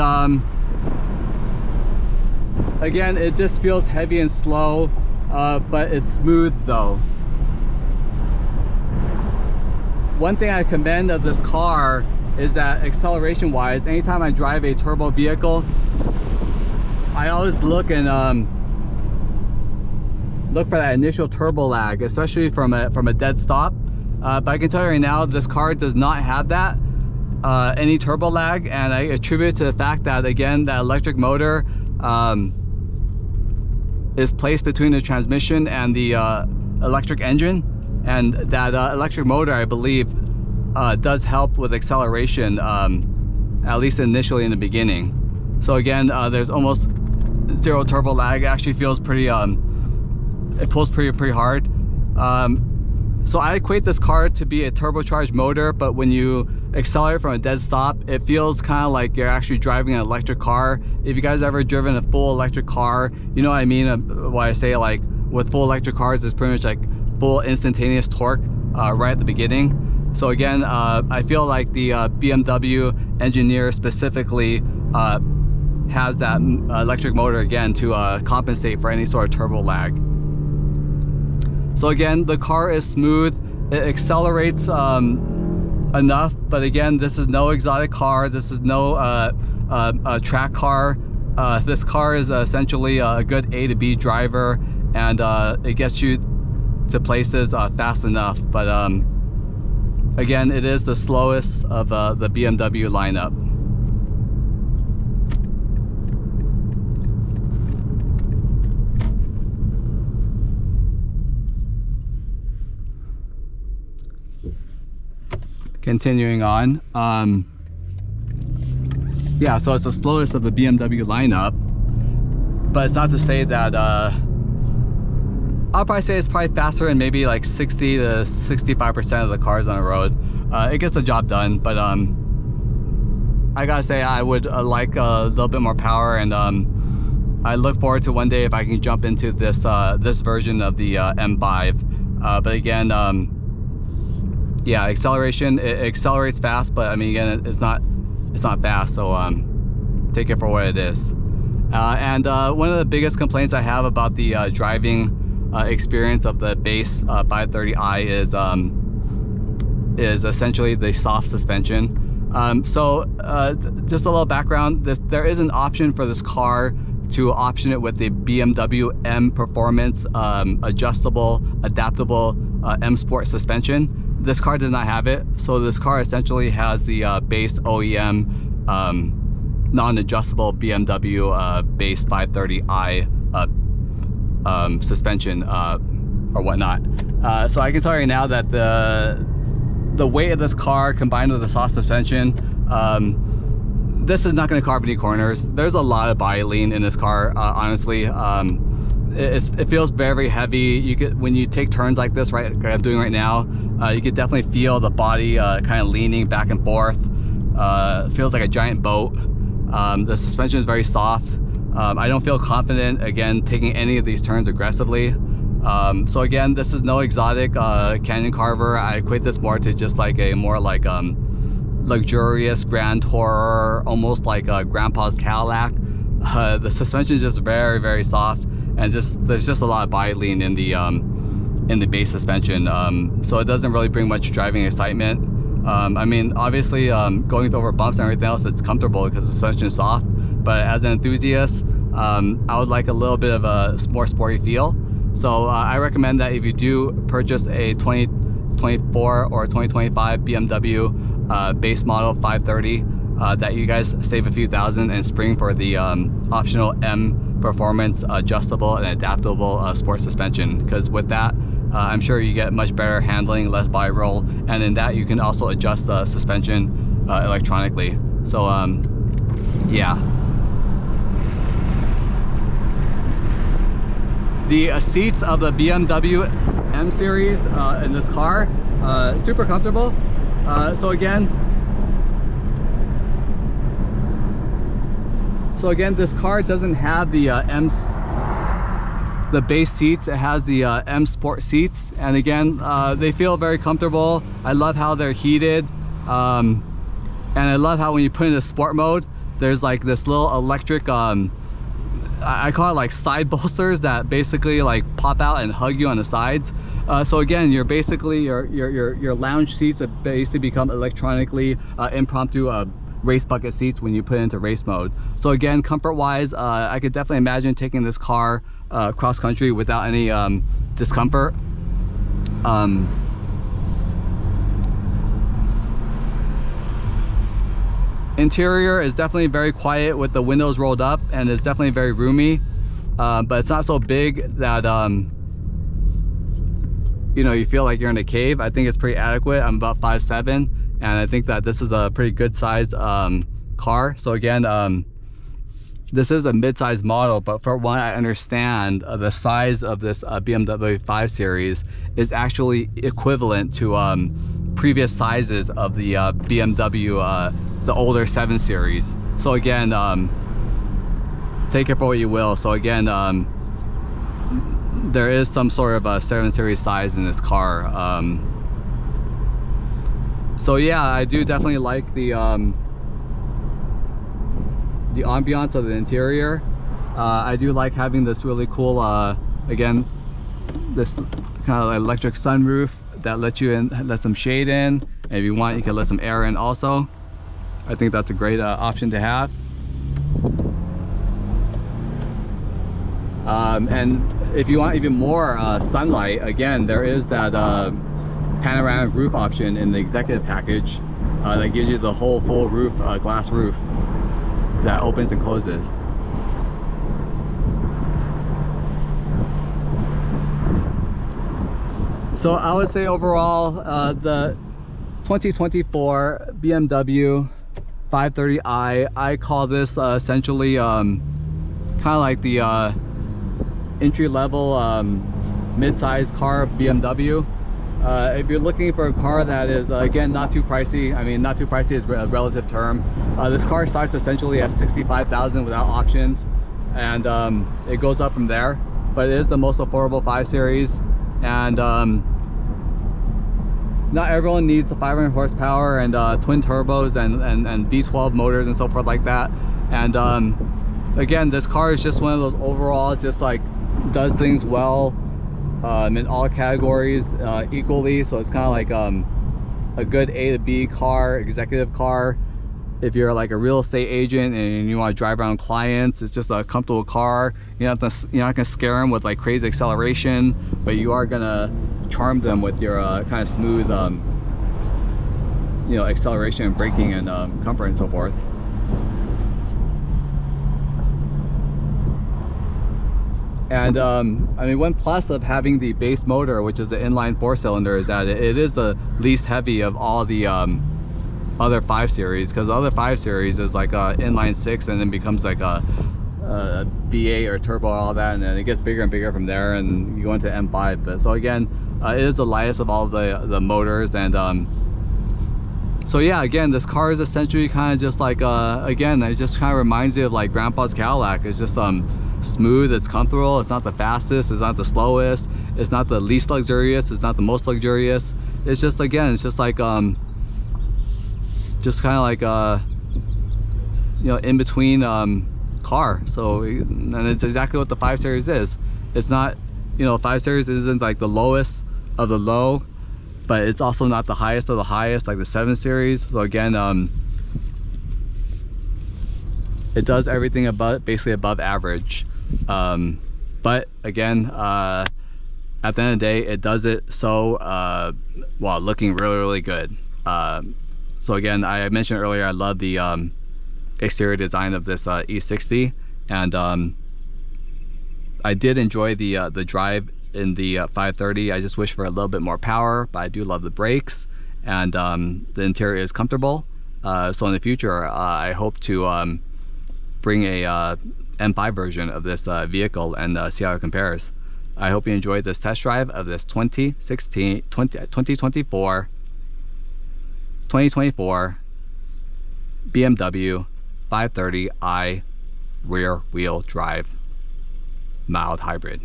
again, it just feels heavy and slow, but it's smooth though. One thing I commend of this car is that acceleration wise, anytime I drive a turbo vehicle, I always look and look for that initial turbo lag, especially from a dead stop. But I can tell you right now, this car does not have that, any turbo lag, and I attribute it to the fact that, again, that electric motor is placed between the transmission and the electric engine, and that electric motor, I believe, does help with acceleration, at least initially in the beginning. So again, there's almost zero turbo lag. It actually feels pretty, it pulls pretty hard. So I equate this car to be a turbocharged motor, but when you accelerate from a dead stop, it feels kind of like you're actually driving an electric car. If you guys ever driven a full electric car, you know what I mean, when I say like with full electric cars, it's pretty much like full instantaneous torque right at the beginning. So again, I feel like the BMW engineer specifically has that electric motor again to compensate for any sort of turbo lag. So again, the car is smooth, it accelerates enough, but again, this is no exotic car, this is no track car. This car is essentially a good A to B driver, and it gets you to places fast enough, but again, it is the slowest of the BMW lineup. Continuing on, yeah, so it's the slowest of the BMW lineup, but it's not to say that I'll probably say it's probably faster in maybe like 60 to 65% of the cars on the road. It gets the job done, but I gotta say I would like a little bit more power, and I look forward to one day if I can jump into this this version of the M5. But again, yeah, acceleration, it accelerates fast, but I mean, again, it's not fast, so take it for what it is. And one of the biggest complaints I have about the driving experience of the base 530i is essentially the soft suspension. Just a little background, there is an option for this car to option it with the BMW M Performance adjustable, adaptable M Sport suspension. This car does not have it, so this car essentially has the base OEM non-adjustable BMW base 530i suspension or whatnot. So I can tell you now that the weight of this car combined with the soft suspension, this is not going to carve any corners. There's a lot of body lean in this car, honestly. It feels very heavy. You could, when you take turns like this, right, like I'm doing right now, you could definitely feel the body kind of leaning back and forth. It feels like a giant boat. The suspension is very soft. I don't feel confident, again, taking any of these turns aggressively. So again, this is no exotic canyon carver. I equate this more to just like a more like luxurious grand tourer, almost like a grandpa's Cadillac. The suspension is just very soft, and there's just a lot of body lean in the base suspension. So it doesn't really bring much driving excitement. I mean, obviously, going over bumps and everything else, it's comfortable because the suspension is soft. But as an enthusiast, I would like a little bit of a more sporty feel. So I recommend that if you do purchase a 2024 or 2025 BMW base model 530, that you guys save a few thousand and spring for the optional M Performance adjustable and adaptable sport suspension. Because with that, I'm sure you get much better handling, less body roll, and in that you can also adjust the suspension electronically. So yeah. The seats of the BMW M series in this car, super comfortable. So again, this car doesn't have the the base seats. It has the M Sport seats, and again, they feel very comfortable. I love how they're heated, and I love how when you put in the sport mode, there's like this little electric I call it like side bolsters that basically like pop out and hug you on the sides. So again, you're basically your lounge seats have basically become electronically impromptu race bucket seats when you put it into race mode. So again, comfort wise, I could definitely imagine taking this car cross country without any discomfort. Interior is definitely very quiet with the windows rolled up, and it's definitely very roomy, but it's not so big that you know, you feel like you're in a cave. I think it's pretty adequate. I'm about 5'7", and I think that this is a pretty good sized car. So again, this is a mid-sized model, but for what I understand, the size of this BMW 5 Series is actually equivalent to previous sizes of the BMW the older 7 Series. So again, take it for what you will. So again, there is some sort of a 7 Series size in this car. So yeah, I do definitely like the ambiance of the interior. I do like having this really cool, again, this kind of electric sunroof that lets you in, let some shade in, and if you want, you can let some air in also. I think that's a great option to have. And if you want even more sunlight, again, there is that panoramic roof option in the executive package that gives you the whole full roof, glass roof that opens and closes. So I would say overall, the 2024 BMW 530i, I call this essentially kind of like the entry-level mid-size car of BMW. If you're looking for a car that is again not too pricey, I mean not too pricey is a relative term, this car starts essentially at $65,000 without options, and it goes up from there, but it is the most affordable 5 Series, and not everyone needs the 500 horsepower and twin turbos and V12 motors and so forth like that. And again, this car is just one of those overall, just like does things well in all categories equally. So it's kind of like a good A to B car, executive car. If you're like a real estate agent and you want to drive around clients, it's just a comfortable car. You're not gonna scare them with like crazy acceleration, but you are gonna charm them with your kind of smooth, you know, acceleration and braking and comfort and so forth. And I mean, one plus of having the base motor, which is the inline 4-cylinder, is that it is the least heavy of all the other 5 series, because the other 5 series is like a inline 6 and then becomes like a V8 or turbo, all that, and then it gets bigger and bigger from there, and you go into M5. But so again, it is the lightest of all the motors. And so yeah, again, this car is essentially kind of just like again, it just kind of reminds you of like grandpa's Cadillac. It's just smooth, it's comfortable, it's not the fastest, it's not the slowest, it's not the least luxurious, it's not the most luxurious. It's just, again, it's just like just kind of like you know, in between car. So, and it's exactly what the 5 series is. It's not, you know, 5 series isn't like the lowest of the low, but it's also not the highest of the highest like the 7 series. So again, it does everything above, basically above average. But again, at the end of the day, it does it so while looking really, really good. So again, I mentioned earlier, I love the exterior design of this E60, and I did enjoy the drive in the 530. I just wish for a little bit more power, but I do love the brakes, and the interior is comfortable. So in the future, I hope to bring a M5 version of this vehicle and see how it compares. I hope you enjoyed this test drive of this 2024 BMW 530i rear wheel drive mild hybrid.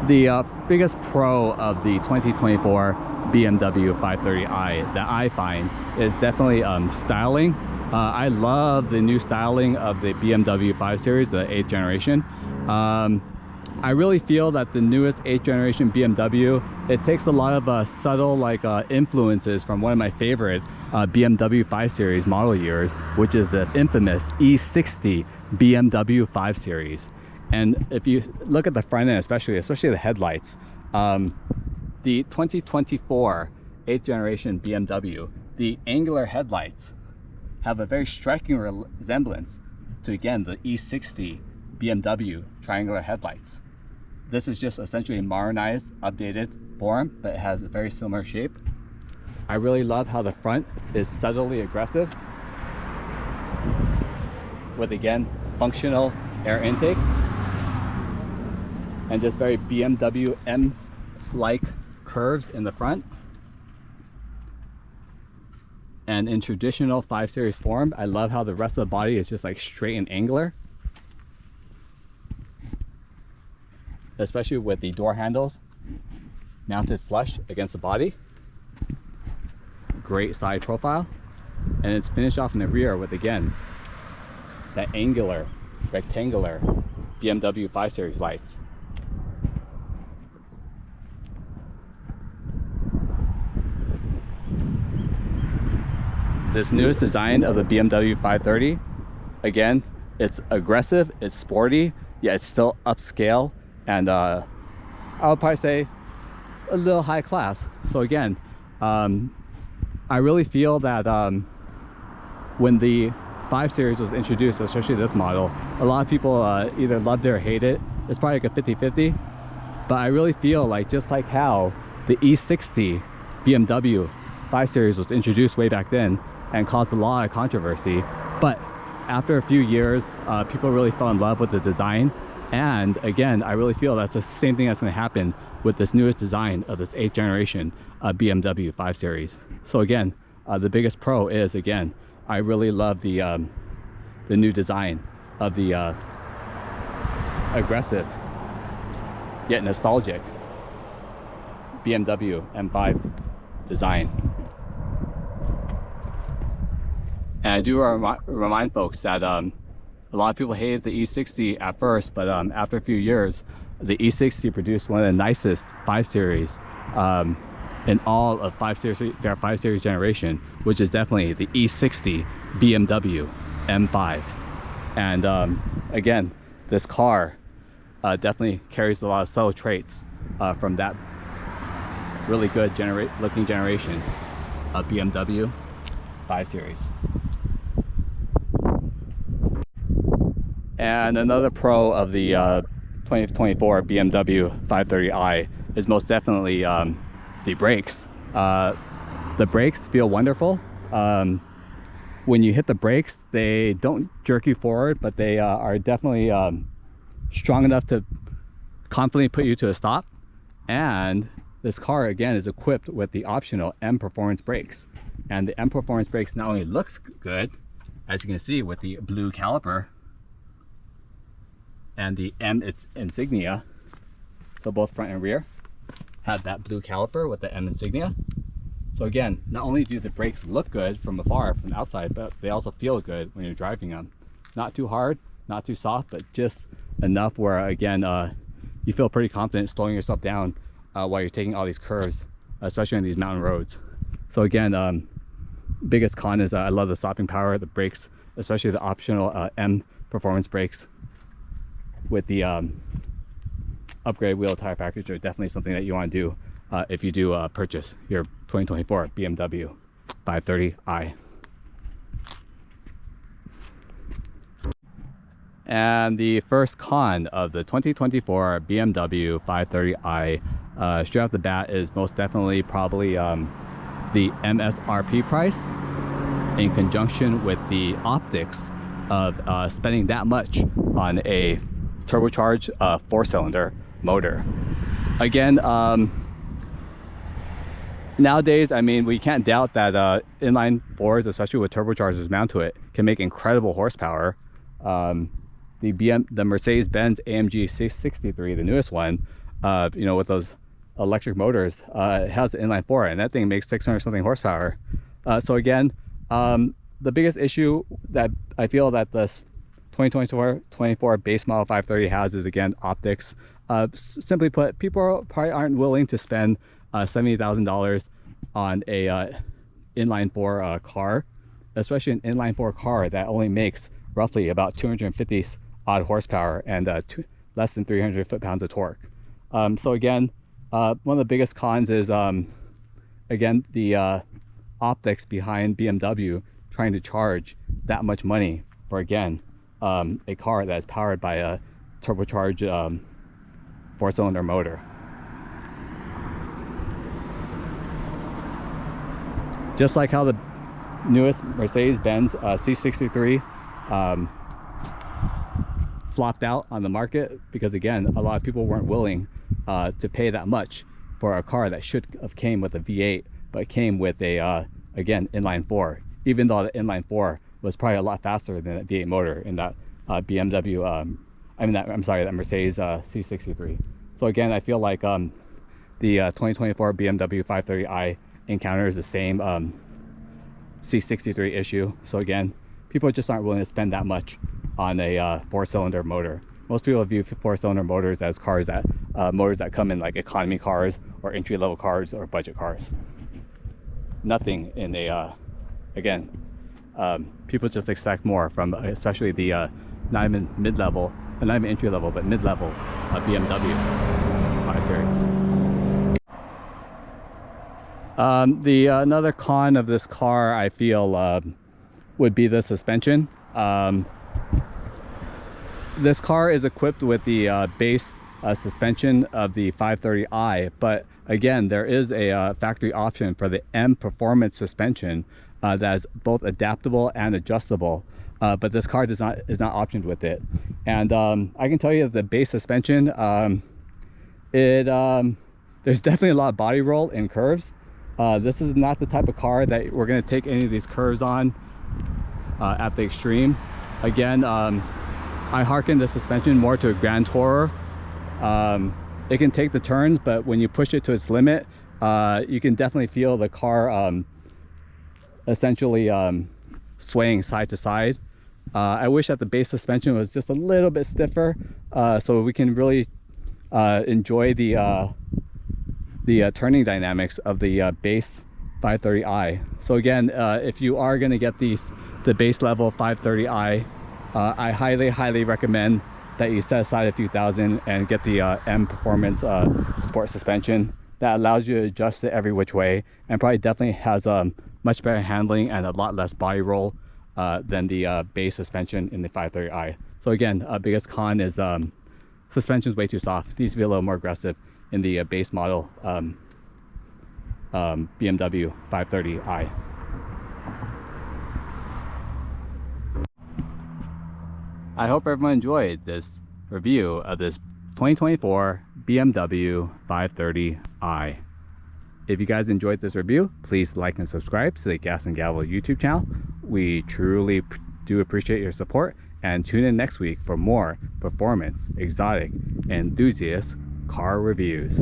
The biggest pro of the 2024 BMW 530i that I find is definitely styling. I love the new styling of the BMW 5 Series, the 8th generation. I really feel that the newest 8th generation BMW, it takes a lot of subtle like influences from one of my favorite BMW 5 Series model years, which is the infamous E60 BMW 5 Series. And if you look at the front end, especially the headlights, the 2024 8th generation BMW, the angular headlights have a very striking resemblance to, again, the E60 BMW triangular headlights. This is just essentially a modernized, updated form, but it has a very similar shape. I really love how the front is subtly aggressive with, again, functional air intakes and just very BMW M-like curves in the front. And in traditional 5 Series form, I love how the rest of the body is just like straight and angular, especially with the door handles mounted flush against the body. Great side profile, and it's finished off in the rear with, again, that angular, rectangular BMW 5 Series lights. This newest design of the BMW 530, again, it's aggressive, it's sporty, yet it's still upscale, and I would probably say a little high class. So again, I really feel that when the 5 Series was introduced, especially this model, a lot of people either loved it or hated it. It's probably like a 50-50, but I really feel like, just like how the E60 BMW 5 Series was introduced way back then and caused a lot of controversy, but after a few years, people really fell in love with the design. And again, I really feel that's the same thing that's going to happen with this newest design of this 8th generation BMW 5 Series. So again, the biggest pro is, again, I really love the new design of the aggressive yet nostalgic BMW M5 design. And I do remind folks that a lot of people hated the E60 at first, but after a few years, the E60 produced one of the nicest 5 Series in all of 5 Series generation, which is definitely the E60 BMW M5. And again, this car definitely carries a lot of subtle traits from that really good looking generation of BMW 5 Series. And another pro of the 2024 BMW 530i is most definitely the brakes. The brakes feel wonderful. When you hit the brakes, they don't jerk you forward, but they are definitely strong enough to confidently put you to a stop. And this car again is equipped with the optional M Performance brakes. And the M Performance brakes not only looks good, as you can see with the blue caliper and the M its insignia, so both front and rear have that blue caliper with the M insignia. So again, not only do the brakes look good from afar, from the outside, but they also feel good when you're driving them. Not too hard, not too soft, but just enough where again you feel pretty confident slowing yourself down while you're taking all these curves, especially on these mountain roads. So again, biggest con is I love the stopping power, the brakes, especially the optional M Performance brakes with the upgrade wheel tire package are definitely something that you want to do if you do purchase your 2024 BMW 530i. And the first con of the 2024 BMW 530i straight off the bat is most definitely probably the MSRP price in conjunction with the optics of spending that much on a turbocharged 4-cylinder motor. Again, nowadays, I mean, we can't doubt that inline 4s, especially with turbochargers mounted to it, can make incredible horsepower. The Mercedes-Benz AMG 663, the newest one, you know, with those electric motors, it has an inline 4, and that thing makes 600 something horsepower. So again, the biggest issue that I feel that this 2024 base model 530 has is again optics. Simply put, people probably aren't willing to spend $70,000 on a inline 4 car, especially an inline 4 car that only makes roughly about 250 odd horsepower and less than 300 foot-pounds of torque. So again, one of the biggest cons is again the optics behind BMW trying to charge that much money for again a car that is powered by a turbocharged 4-cylinder motor. Just like how the newest Mercedes-Benz C63 flopped out on the market, because again, a lot of people weren't willing to pay that much for a car that should have came with a V8, but came with a again inline 4, even though the inline 4 was probably a lot faster than that V8 motor in that BMW that Mercedes C63. So again, I feel like the 2024 BMW 530i encounters the same C63 issue. So again, people just aren't willing to spend that much on a 4-cylinder motor. Most people view 4-cylinder motors as cars that motors that come in like economy cars or entry-level cars or budget cars. Nothing in a again, people just expect more from especially the not even mid-level, not even entry-level, but mid-level BMW 5 Series. The another con of this car, I feel, would be the suspension. This car is equipped with the base suspension of the 530i, but again, there is a factory option for the M Performance suspension that is both adaptable and adjustable. But this car is not optioned with it. And I can tell you that the base suspension, there's definitely a lot of body roll in curves. This is not the type of car that we're going to take any of these curves on at the extreme. Again, I hearken the suspension more to a Grand Tourer. It can take the turns, but when you push it to its limit, you can definitely feel the car essentially swaying side to side. I wish that the base suspension was just a little bit stiffer, so we can really enjoy the turning dynamics of the base 530i. So again, if you are going to get the base level 530i, I highly recommend that you set aside a few thousand and get the M Performance sport suspension. That allows you to adjust it every which way, and probably definitely has much better handling and a lot less body roll than the base suspension in the 530i. So again, biggest con is suspension is way too soft. It needs to be a little more aggressive in the base model BMW 530i. I hope everyone enjoyed this review of this 2024 BMW 530i. If you guys enjoyed this review, please like and subscribe to the Gas and Gavel YouTube channel. We truly do appreciate your support, and tune in next week for more performance, exotic, and enthusiast car reviews.